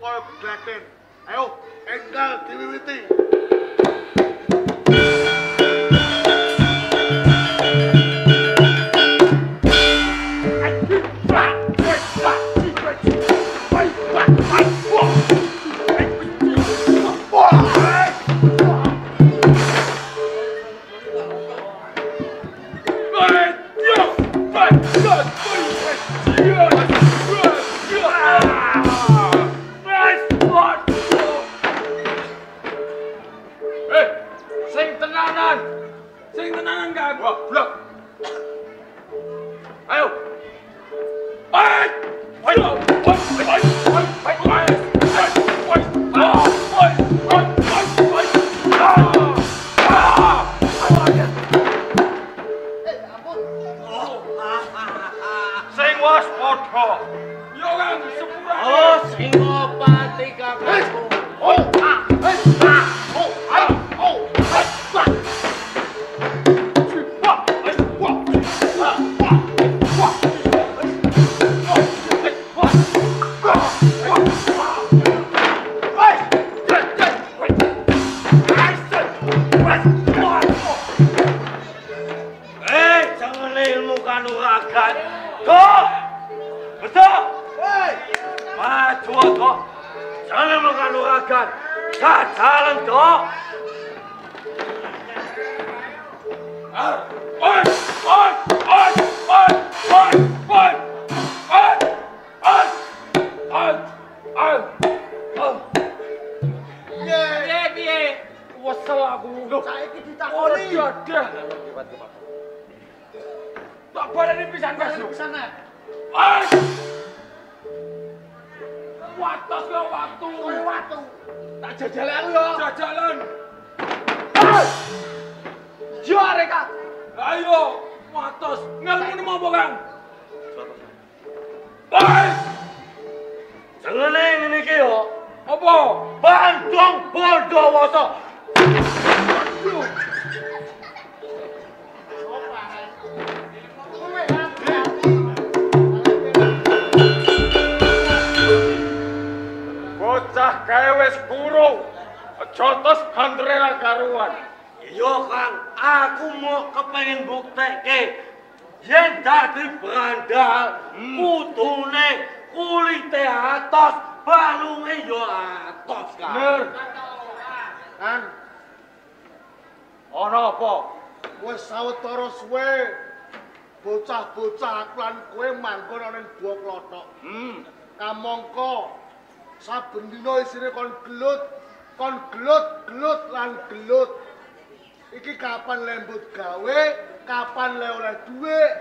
kaya gegladen. Ayo, enggal diwiwiti. Sing tenanan kan? Goblok. Ayo. Sing waspada. Yo Kang, sepura. Oh, Singopati kakakku. Jangan ilmu kanuragan. Toh! Betul! Maju toh! Jangan ilmu kanuragan. Gak jalan toh! Piye? Wesel aku. Saiki ditakoni. Dadah. Tak baleni pisan Mas. Sana. Watos yo watu. Kowe watu. Tak jajal aku yo. Jajalan. Yo arek. Ayo, watos. Ngelmune apa, Kang? Jangan ini ki yo. Apa? Bandung Bondowoso. Bocah gawe wis guru. Aja tos bandrela karuan. Iya Kang, aku mau kepengen buktekke yen dadi brandal kutune kulite atos, balunge yo atos Kang. Bener. Kan. Ana apa? Wis sawetara suwe bocah-bocah lan kowe manggon ana ning Buah Klothok. Kamangka saben dina isine kon gelut lan gelut. Iki kapan lembut gawe, kapan le oleh duit.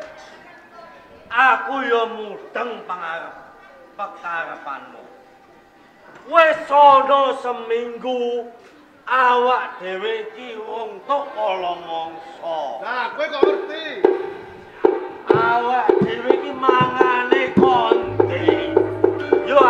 Aku yo mudeng pekarepanmu. Wis ana seminggu awak dhewe iki wong tok kala mangsa. Nah, kowe kok ngerti? Awak dhewe iki mangane konti. Yo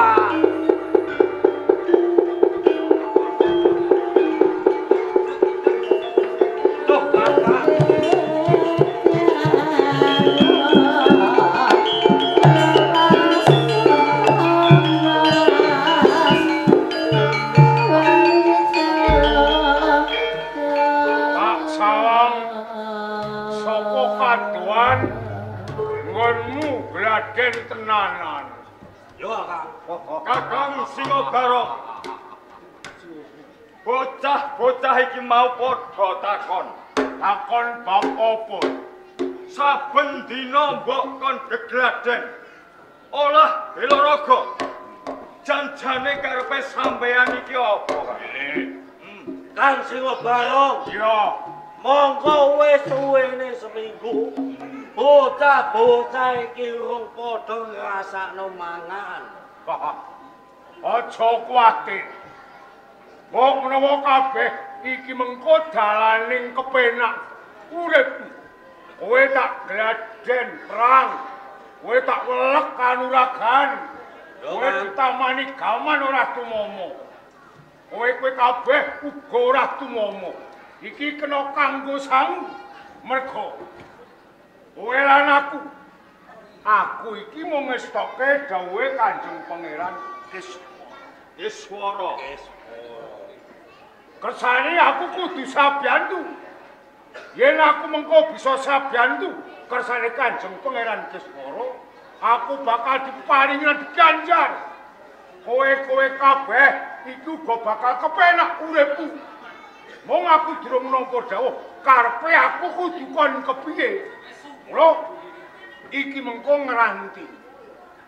nggonmu gladen tenanan. Yo Kang. Kakang Singobarok. Bocah-bocah iki mau padha takon. Takon bab apa? Saben dina mbok kon gegladen. Olah bela raga. Janjane karepe sampeyan iki apa, Kang? Kang Singobarok. Iya. Monggo wis suwene seminggu. Bocah-bocah iki urung padha ngrasakno mangan. Aja kuwatir. Wong menawa kabeh iki mengko dalaning kepenak urip. Kowe tak gladen perang. Kowe tak welek kanuragan. Kowe ditamani gaman ora tumomo. Kowe kabeh uga ora tumomo. Iki kena kanggo sang mergo kowe lan aku iki mung ngestokke dawuhe Kanjeng Pangeran Kresna. Iswara. Kersane aku kudu sabiyantu. Yen aku mengko bisa sabiyantu kersane Kanjeng Pangeran Kiswara, aku bakal diparingi diganjar. Kowe kabeh iku go bakal kepenak uripku. Mong aku durung nampa dawuh, karepe aku kudu kon kepiye. Mula iki mengko ngranti.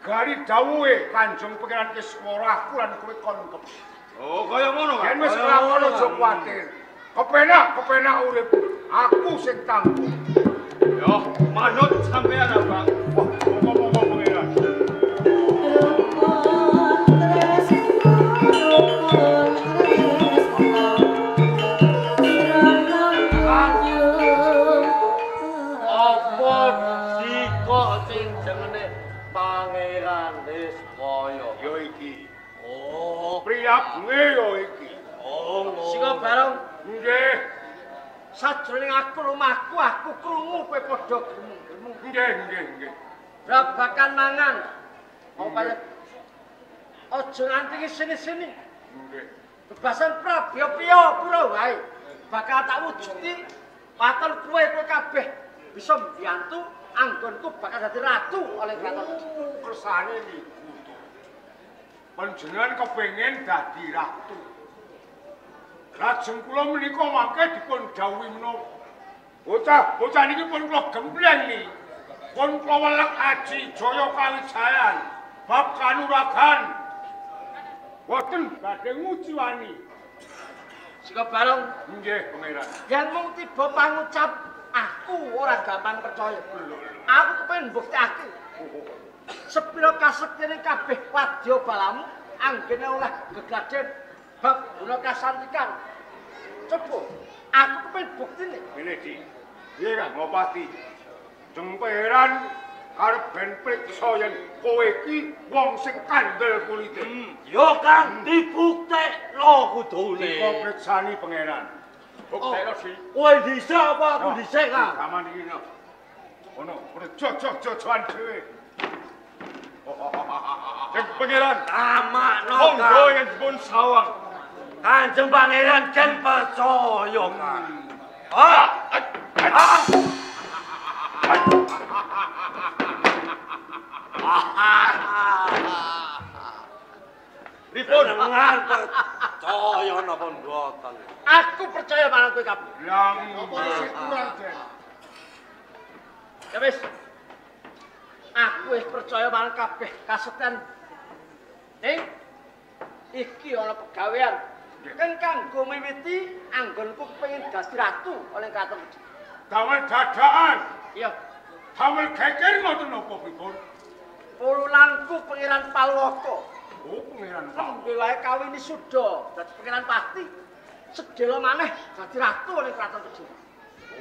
Gari dawuhe Kanjeng Pangeran Kiswara aku lan kowe kon kepiye. Oh, kaya ngono kan? Yen wis lakon aja kuwatir. Kepenak uripku. Aku sing tanggung. Yo, manut sampeyan apa? Wah, ngomong Pangeran. Apa dikok sing jenenge Pangeran Niswaya? Yo iki. Oh, Priyabunge yo iki. sing bareng Nggih. sajroning aku rumahku aku krungu kowe padha gremeng-gremeng. Nggih. Babakan mangan. Apa aja nganti sini-sini. Nggih. Bebasan prabya-pya pura wae. Bakal tak wujudi paton kowe kabeh bisa mbiyantu anggonku bakal dadi ratu oleh kraton. Kersane niku. Panjenengan kepengin dadi ratu. Lajeng kula menika mangke dipun dawuhi menapa. Bocah niki pun kula gembleng niki. Pun kula welek aji jaya kawijayan bab kanuragan. Boten badhe nguji wani. Sing bareng Nggih, Pangeran. yen mung tiba pangucap aku ora gampang percaya. Aku kepengin mbuktekake. Sepira kasektine kabeh wadya balamu anggene oleh gegladen bab guna kasantikan. Coba aku kepengin buktine. Ngene iki. Piye Kang Ngopati? Jemperan arep ben priksa yen kowe iki wong sing kandel kulite. Yo Kang dibuktekno kudune. Kok priksani pangeran. Buktekno sih. Kowe dhisik apa aku dhisik Kang? Gaman iki no. Ono, jojoan dhewe. Sing pangeran Amakno monggo yen dipun sawang. Kanjeng Pangeran ken percaya Kang. Pripun? Panjenengan percaya napa mboten? Aku percaya marang kowe kabeh. Yang sing kurang den. Ya wis. Aku wis percaya marang kabeh kasetan. Iki ana pegawean. Kan kanggo miwiti anggonku kepengin dadi ratu oleh kraton Kediri. Damel dadakan. Iya, Damel geger ngoten napa pripun? pulunanku Pangeran Palwaka. Oh, pangeran Pak. Lembhe wae kawini suda dadi Pangeran Pati. Sedhela maneh dadi ratu oleh kraton Kediri.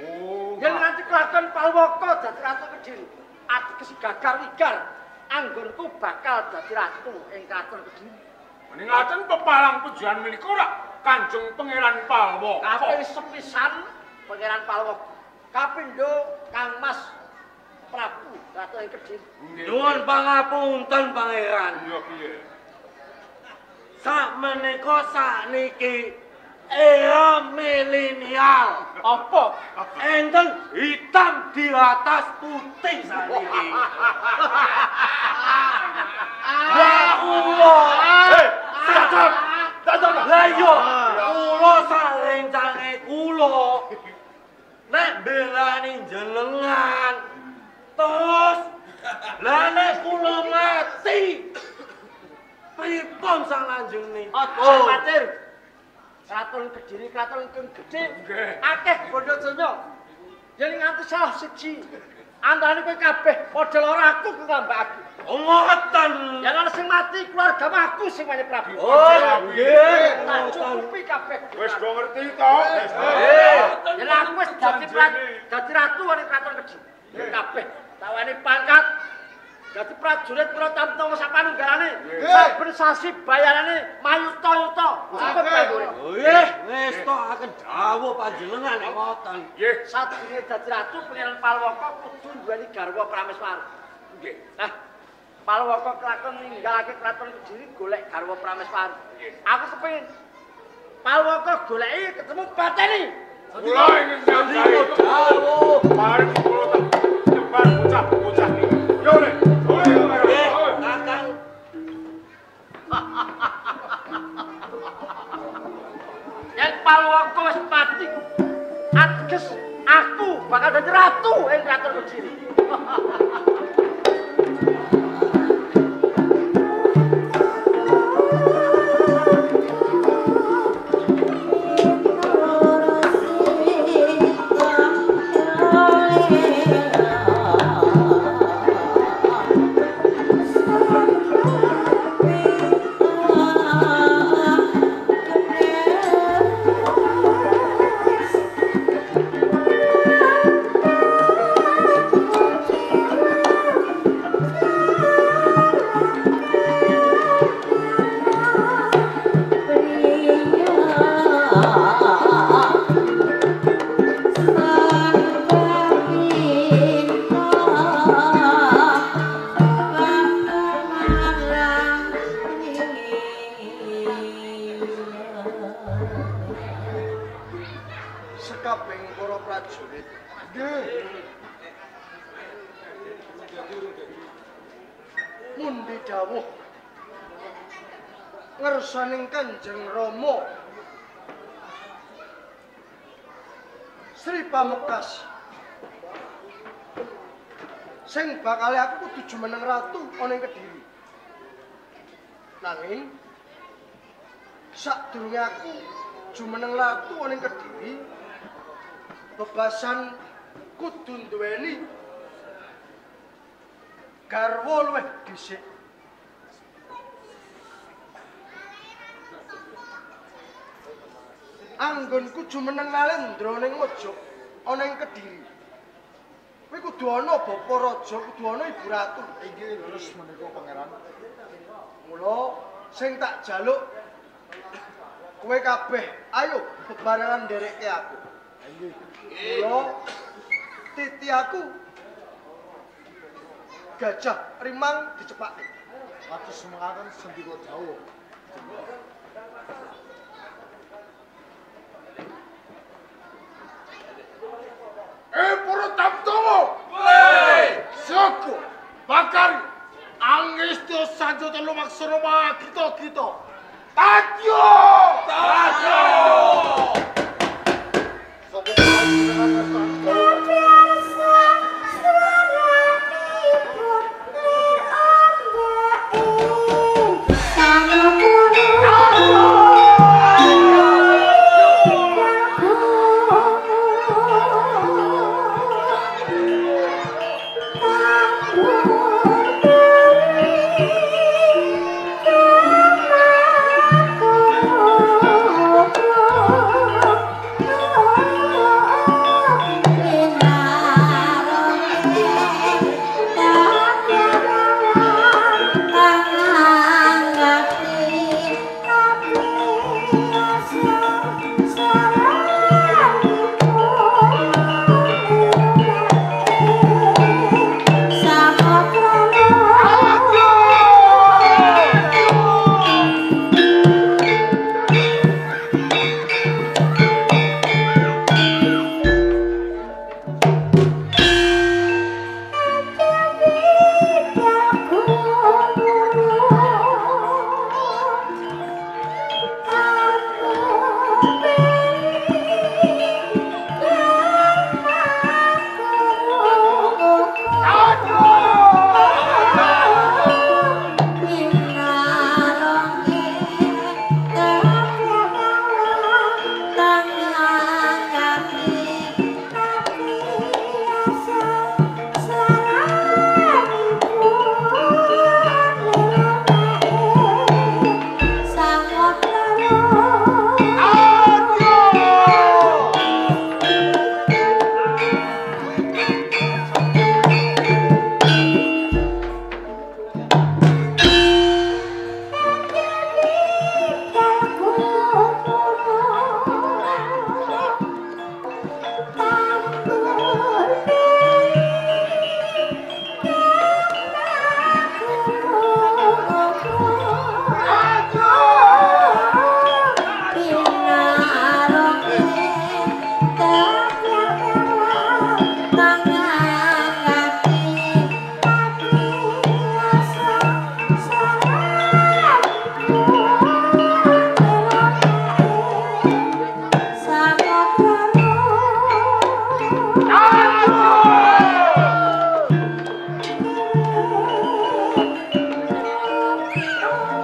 Oh. Yen nganti kraton Palwaka dadi ratu Kediri, ateges gagar wigar anggonku bakal dadi ratu ing kraton Kediri. Meningaten pepalang pujian menika ora Kanjeng Pangeran Palwaka. Kaping sepisan Pangeran Palwaka. Kapindho Kangmas Prabu Ratu ing Kediri. Nuwun pangapunten Pangeran. Iya piye? Sakmenika sakniki era milenial. Apa? Enten hitam di atas putih sakniki. Lah kula. Dadak. Lah iya, kula sarencane kula. Nek belani jenengan. Terus lah nek kula mati. Pripun salanjutne? Aja kuwatir. Kraton Kediri, kraton kang gedhe. Nggih. Akeh bondo donya. Yen nganti salah siji, antane kowe kabeh padha lara aku kegambake. Ngoten. Yen ana sing mati keluarga aku sing menyang Prabu. Oh, nggih. Tak cukupi kabeh. Wis do ngerti to? Yen aku wis dadi ratu ning kraton Kediri. Kabeh tawane pangkat dadi prajurit Pratamtama sapanunggalane. Saben sasi bayarane mayuta-yuta. Cukup bae. Nggih, wis tok akan dawuh panjenengan nek ngoten. Nggih. Sadurunge dadi ratu Pangeran Palwaka kudu duweni garwa prameswari. Nggih. Nah, Palwaka kelakon ninggalake kraton Kediri golek garwa Prameswari. Aku kepengin Palwaka goleki ketemu Bateni. Kula ingin nyambari Dawuh. mari kula nyebar bocah-bocah niki. Yo le. Kakang. Yen Palwaka wis mati, ateges aku bakal dadi ratu ing kraton Kediri. Sekabeng para prajurit. Nggih. Mundi dawuh ngersaning Kanjeng Rama Sri Pamektas sing bakal aku kudu jumeneng ratu ana ing Kediri. Nanging sadurunge aku jumeneng ratu ana ing Kediri, bebasan kudu duweni garwa luwih dhisik. Anggonku jumeneng nalendra ning Mojok ana ing Kediri. Kowe kudu ana bapa raja, kudu ana ibu ratu. Inggih leres menika pangeran. Mula sing tak jaluk kowe kabeh ayo bebarengan nderekke aku. Inggih. Mula titi aku Gajah Rimang dicepake. Atus semangaken sendika dawuh. Para tamtama. Soko bakar angestu sanjata lumaksana kita. Tadyo! Ayo.